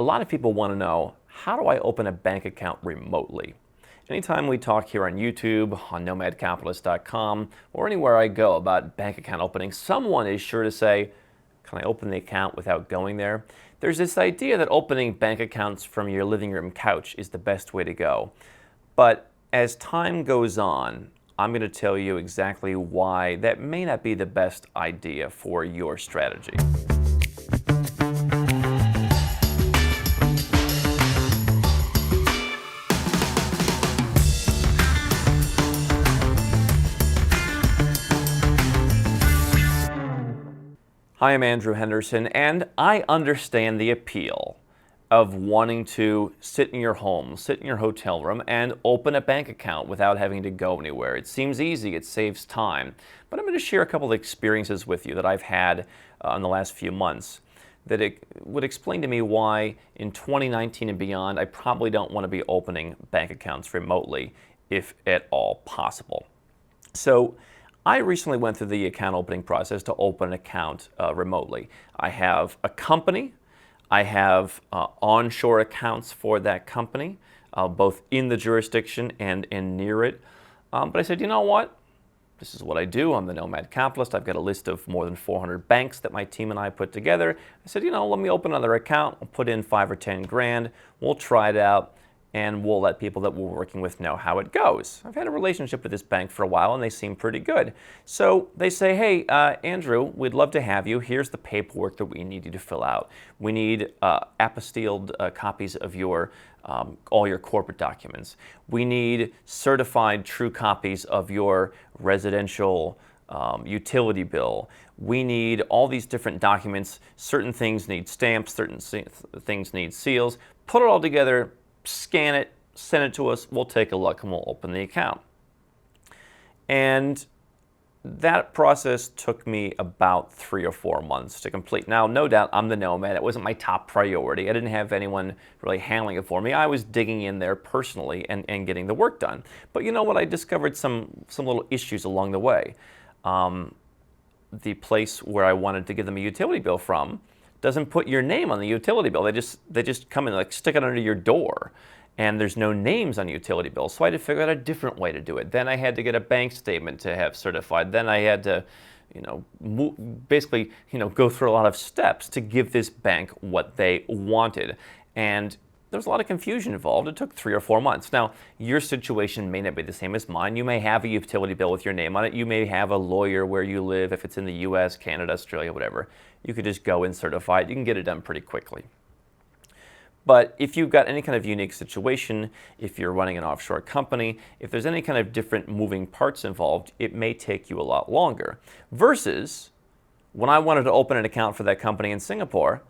A lot of people want to know, how do I open a bank account remotely? Anytime we talk here on YouTube, on nomadcapitalist.com, or anywhere I go about bank account opening, someone is sure to say, can I open the account without going there? There's this idea that opening bank accounts from your living room couch is the best way to go. But as time goes on, I'm going to tell you exactly why that may not be the best idea for your strategy. Hi, I'm Andrew Henderson, and I understand the appeal of wanting to sit in your home, sit in your hotel room, and open a bank account without having to go anywhere. It seems easy, it saves time. But I'm going to share a couple of experiences with you that I've had in the last few months that it would explain to me why in 2019 and beyond, I probably don't want to be opening bank accounts remotely, if at all possible. So I recently went through the account opening process to open an account remotely. I have a company. I have onshore accounts for that company, both in the jurisdiction and near it. But I said, you know what? This is what I do. I'm the Nomad Capitalist. I've got a list of more than 400 banks that my team and I put together. I said, let me open another account. I'll put in 5 or 10 grand. We'll try it out, and we'll let people that we're working with know how it goes. I've had a relationship with this bank for a while, and they seem pretty good. So they say, hey, Andrew, we'd love to have you. Here's the paperwork that we need you to fill out. We need apostilled copies of your all your corporate documents. We need certified true copies of your residential utility bill. We need all these different documents. Certain things need stamps, certain things need seals. Put it all together, scan it, send it to us, we'll take a look and we'll open the account. And that process took me about 3 or 4 months to complete. Now, no doubt, I'm the Nomad. It wasn't my top priority. I didn't have anyone really handling it for me. I was digging in there personally and getting the work done. But you know what? I discovered some little issues along the way. The place where I wanted to give them a utility bill from doesn't put your name on the utility bill. They just come and stick it under your door, and there's no names on utility bills. So I had to figure out a different way to do it. Then I had to get a bank statement to have certified. Then I had to, basically, go through a lot of steps to give this bank what they wanted. And there was a lot of confusion involved. It took 3 or 4 months. Now, your situation may not be the same as mine. You may have a utility bill with your name on it. You may have a lawyer where you live, if it's in the US, Canada, Australia, whatever. You could just go and certify it. You can get it done pretty quickly. But if you've got any kind of unique situation, if you're running an offshore company, if there's any kind of different moving parts involved, it may take you a lot longer. Versus when I wanted to open an account for that company in Singapore,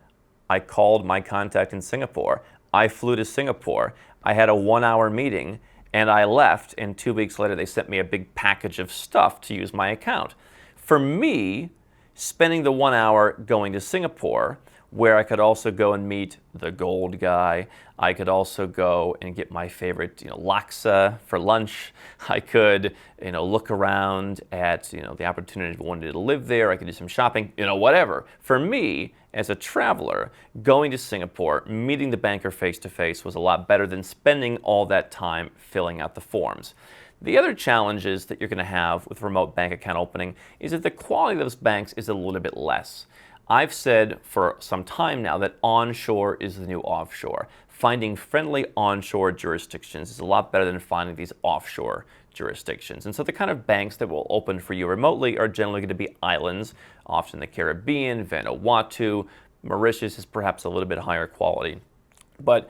I called my contact in Singapore. I flew to Singapore. I had a 1-hour meeting, and I left, and 2 weeks later they sent me a big package of stuff to use my account. For me, spending the 1 hour going to Singapore, where I could also go and meet the gold guy. I could also go and get my favorite, laksa for lunch. I could, look around at, the opportunity if I wanted to live there. I could do some shopping, whatever. For me, as a traveler, going to Singapore, meeting the banker face to face was a lot better than spending all that time filling out the forms. The other challenges that you're going to have with remote bank account opening is that the quality of those banks is a little bit less. I've said for some time now that onshore is the new offshore. Finding friendly onshore jurisdictions is a lot better than finding these offshore jurisdictions. And so the kind of banks that will open for you remotely are generally going to be islands, often the Caribbean, Vanuatu. Mauritius is perhaps a little bit higher quality. But,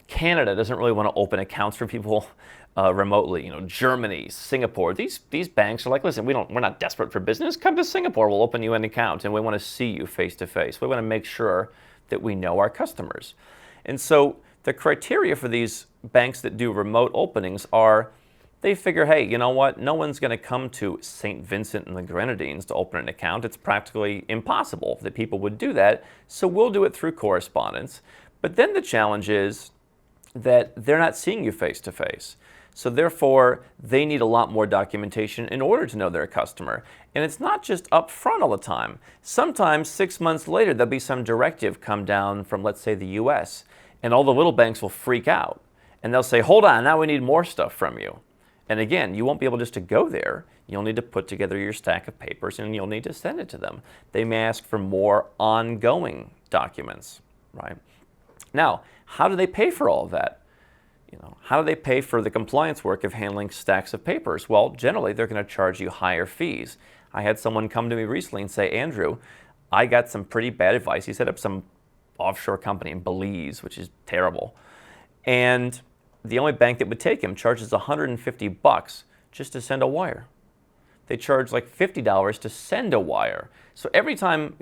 Canada doesn't really want to open accounts for people remotely. Germany, Singapore. These banks are like, listen, we're not desperate for business. Come to Singapore, we'll open you an account, and we want to see you face to face. We want to make sure that we know our customers. And so the criteria for these banks that do remote openings are, they figure, hey, you know what? No one's going to come to St. Vincent and the Grenadines to open an account. It's practically impossible that people would do that. So we'll do it through correspondence. But then the challenge is that they're not seeing you face to face. So therefore, they need a lot more documentation in order to know their customer. And it's not just up front all the time. Sometimes 6 months later, there'll be some directive come down from, let's say, the US, and all the little banks will freak out. And they'll say, hold on, now we need more stuff from you. And again, you won't be able just to go there. You'll need to put together your stack of papers and you'll need to send it to them. They may ask for more ongoing documents, right? Now, how do they pay for all of that? How do they pay for the compliance work of handling stacks of papers? Well, generally, they're going to charge you higher fees. I had someone come to me recently and say, Andrew, I got some pretty bad advice. He set up some offshore company in Belize, which is terrible. And the only bank that would take him charges $150 just to send a wire. They charge like $50 to send a wire. So every time,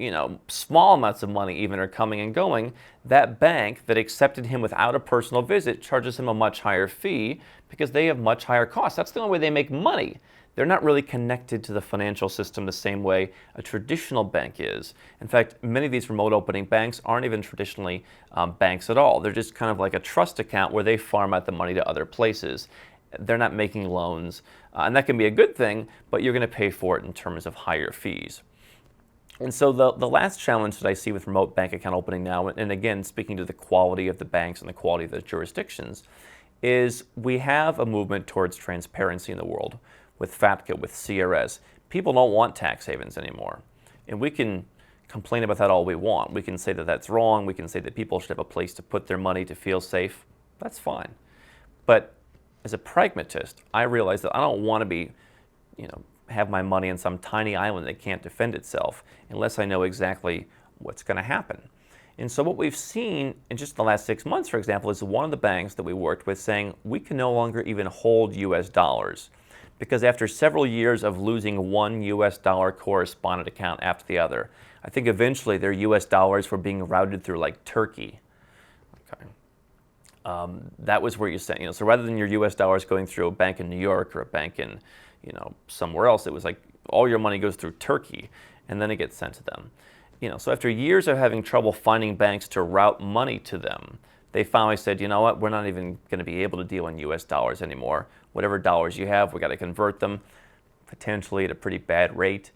small amounts of money even are coming and going, that bank that accepted him without a personal visit charges him a much higher fee because they have much higher costs. That's the only way they make money. They're not really connected to the financial system the same way a traditional bank is. In fact, many of these remote opening banks aren't even traditionally banks at all. They're just kind of like a trust account where they farm out the money to other places. They're not making loans, and that can be a good thing, but you're going to pay for it in terms of higher fees. And so the last challenge that I see with remote bank account opening now, and again, speaking to the quality of the banks and the quality of the jurisdictions, is we have a movement towards transparency in the world with FATCA, with CRS. People don't want tax havens anymore. And we can complain about that all we want. We can say that that's wrong. We can say that people should have a place to put their money to feel safe. That's fine. But as a pragmatist, I realize that I don't want to be, have my money in some tiny island that can't defend itself unless I know exactly what's going to happen. And so what we've seen in just the last 6 months, for example, is one of the banks that we worked with saying we can no longer even hold US dollars because after several years of losing one US dollar correspondent account after the other, I think eventually their US dollars were being routed through like Turkey. Okay. That was where you sent, so rather than your US dollars going through a bank in New York or a bank in, somewhere else, it was like all your money goes through Turkey and then it gets sent to them. So after years of having trouble finding banks to route money to them, they finally said, you know what, we're not even going to be able to deal in US dollars anymore. Whatever dollars you have, we got to convert them, potentially at a pretty bad rate.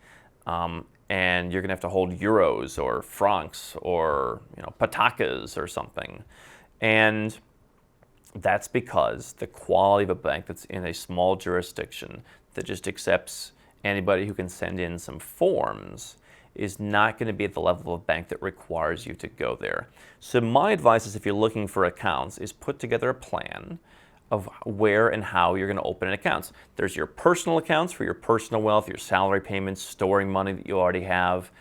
And you're going to have to hold euros or francs or, patakas or something. And that's because the quality of a bank that's in a small jurisdiction that just accepts anybody who can send in some forms is not going to be at the level of a bank that requires you to go there. So my advice is if you're looking for accounts is put together a plan of where and how you're going to open accounts. There's your personal accounts for your personal wealth, your salary payments, storing money that you already have,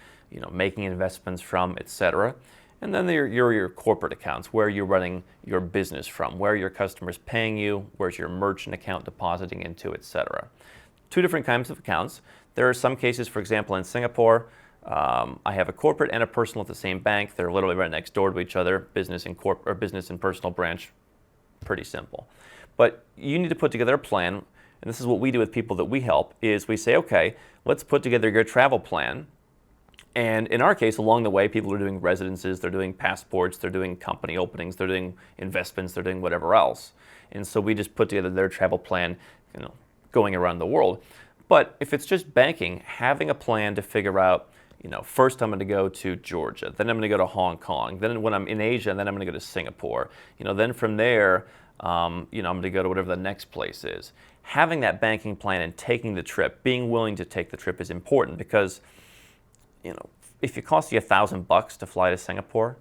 making investments from, etc. And then your corporate accounts, where you're running your business from, where your customers paying you, where's your merchant account depositing into, etc. Two different kinds of accounts. There are some cases, for example, in Singapore, I have a corporate and a personal at the same bank. They're literally right next door to each other, business and personal branch. Pretty simple. But you need to put together a plan, and this is what we do with people that we help, is we say, okay, let's put together your travel plan. And in our case, along the way, people are doing residences, they're doing passports, they're doing company openings, they're doing investments, they're doing whatever else. And so we just put together their travel plan, going around the world. But if it's just banking, having a plan to figure out, first I'm going to go to Georgia, then I'm going to go to Hong Kong, then when I'm in Asia, then I'm going to go to Singapore. Then from there, I'm going to go to whatever the next place is. Having that banking plan and taking the trip, being willing to take the trip is important because, if it costs you $1,000 to fly to Singapore,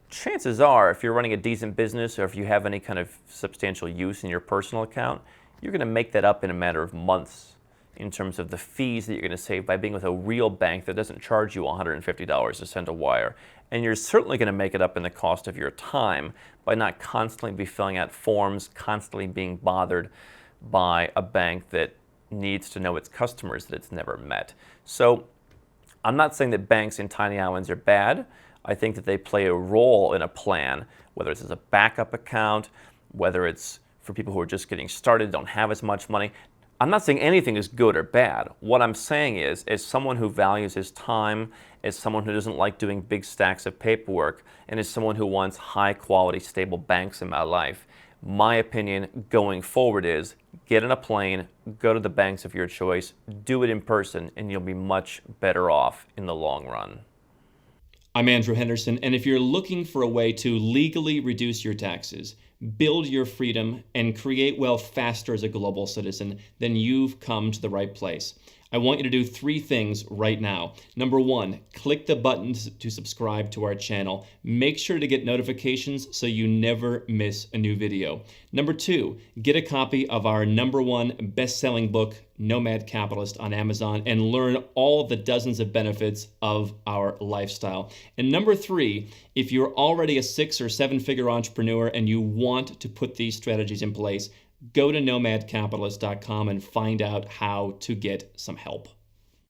chances are, if you're running a decent business or if you have any kind of substantial use in your personal account, you're going to make that up in a matter of months in terms of the fees that you're going to save by being with a real bank that doesn't charge you $150 to send a wire. And you're certainly going to make it up in the cost of your time by not constantly be filling out forms, constantly being bothered by a bank that needs to know its customers that it's never met. So I'm not saying that banks in tiny islands are bad. I think that they play a role in a plan, whether it's as a backup account, whether it's for people who are just getting started, don't have as much money. I'm not saying anything is good or bad. What I'm saying is, as someone who values his time, as someone who doesn't like doing big stacks of paperwork, and as someone who wants high quality, stable banks in my life, My opinion going forward is get in a plane, go to the banks of your choice, do it in person, and you'll be much better off in the long run. I'm Andrew Henderson, and if you're looking for a way to legally reduce your taxes, build your freedom, and create wealth faster as a global citizen, then you've come to the right place. I want you to do 3 things right now. Number 1, click the button to subscribe to our channel. Make sure to get notifications so you never miss a new video. Number 2, get a copy of our #1 best-selling book, Nomad Capitalist, on Amazon, and learn all the dozens of benefits of our lifestyle. And number 3, if you're already a 6 or 7-figure entrepreneur and you want to put these strategies in place, go to nomadcapitalist.com and find out how to get some help.